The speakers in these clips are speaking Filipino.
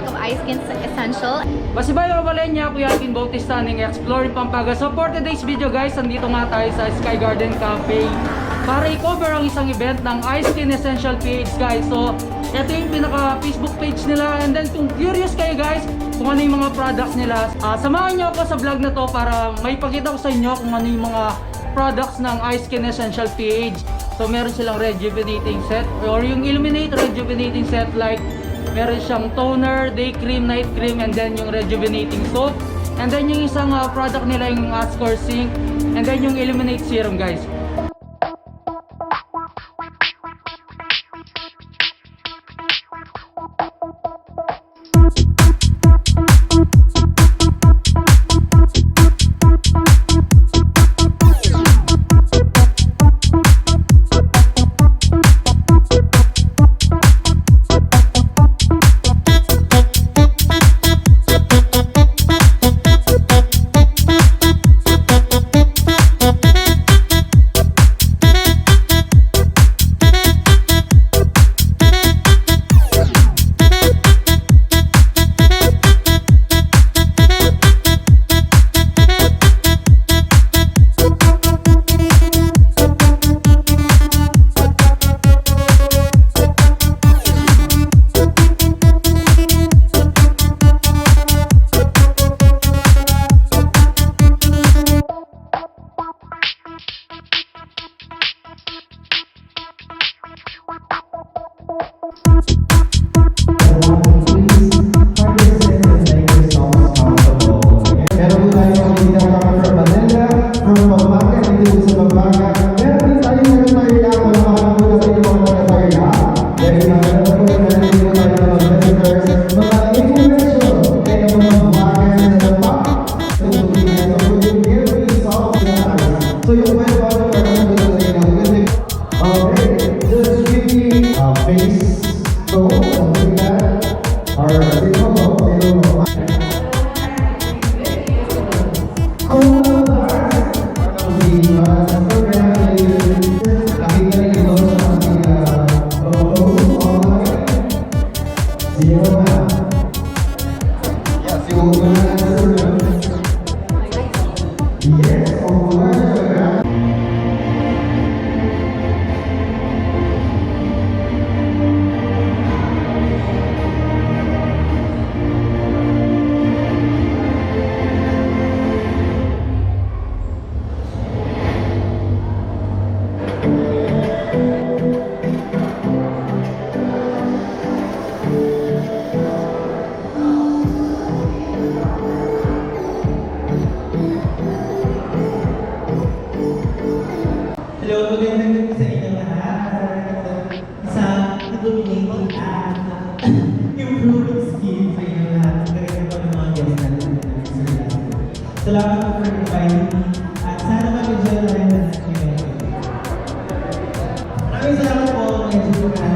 product of iSkin Essential. Masibayo Valenya, Kuya Alvin Bautista ng Explore Pampanga. So for today's video guys, nandito nga tayo sa Sky Garden Cafe para i-cover ang isang event ng iSkin Essential PH guys. So ito yung pinaka Facebook page nila, and then kung curious kayo guys kung ano yung mga products nila, samahan nyo ako sa vlog na to para may pakita ko sa inyo kung ano yung mga products ng iSkin Essential PH. So meron silang rejuvenating set or yung Illuminate rejuvenating set, like meron siyang toner, day cream, night cream, and then yung rejuvenating soap. And then yung isang product nila yung Ascor Zinc, and then yung Illuminate serum guys. Hello, magandang gabi sa inyo lahat. Sa illuminating at improving skin sa inyo lahat. Magandang po ng mga guests natin. Salamat po for inviting me. At sana mag-enjoy na rin na sa inyo. Maraming salamat po. Medyo po na.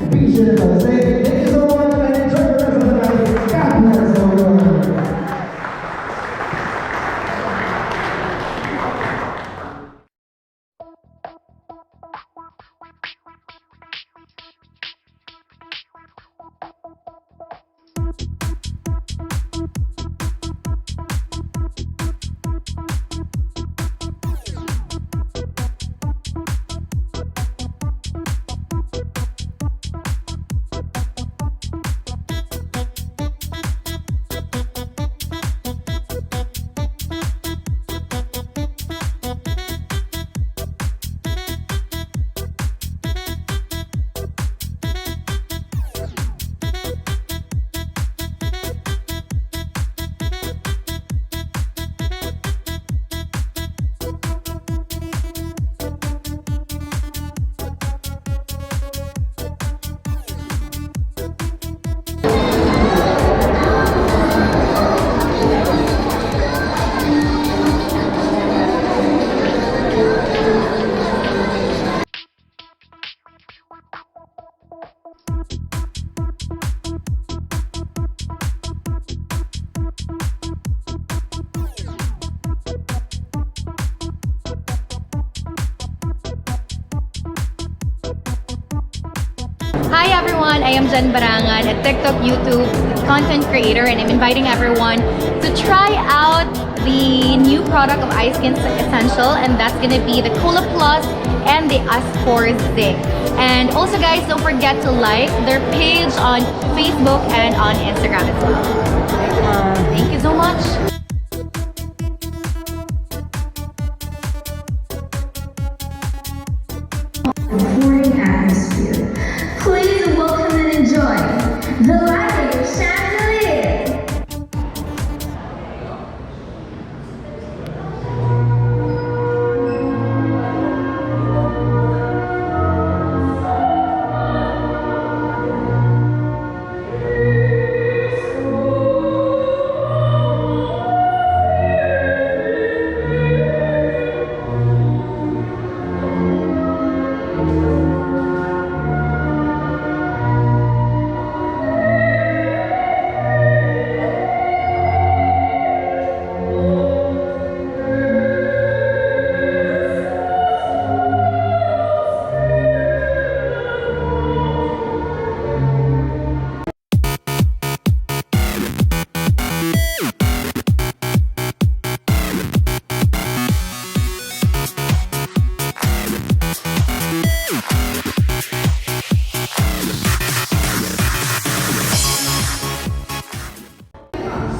Appreciate it. Thank you so much. everyone, I am Jen Barangan, a TikTok, YouTube content creator, and I'm inviting everyone to try out the new product of iSkin Essential, and that's gonna be the Cola Plus and the Ascor Zinc. And also guys, don't forget to like their page on Facebook and on Instagram as well. Thank you so much. Euphoric atmosphere. Please welcome and enjoy the Light Chandelier.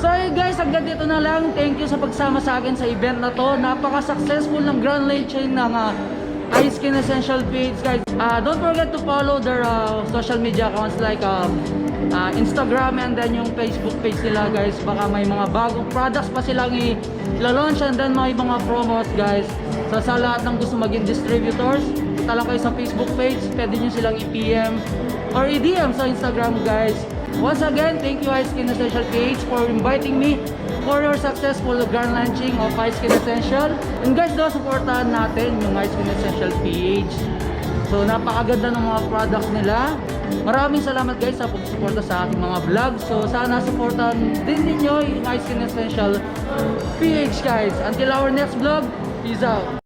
So hey guys, hanggang dito na lang. Thank you sa pagsama sa akin sa event na to. Napaka-successful ng Grand Launching ng iSkin Essential page guys. Don't forget to follow their social media accounts like Instagram and then yung Facebook page nila guys. Baka may mga bagong products pa silang i-launch and then may mga promos guys. So sa lahat ng gusto maging distributors, punta lang kayo sa Facebook page. Pwede nyo silang i-PM or i-DM sa Instagram guys. Once again, thank you iSkin Essential PH for inviting me for your successful grand launching of iSkin Essential. And guys, supportahan natin yung iSkin Essential PH. So napakaganda ng mga products nila. Maraming salamat guys sa pagsuporta sa aking mga vlog. So sana supportahan din ninyo yung iSkin Essential PH guys. Until our next vlog, peace out!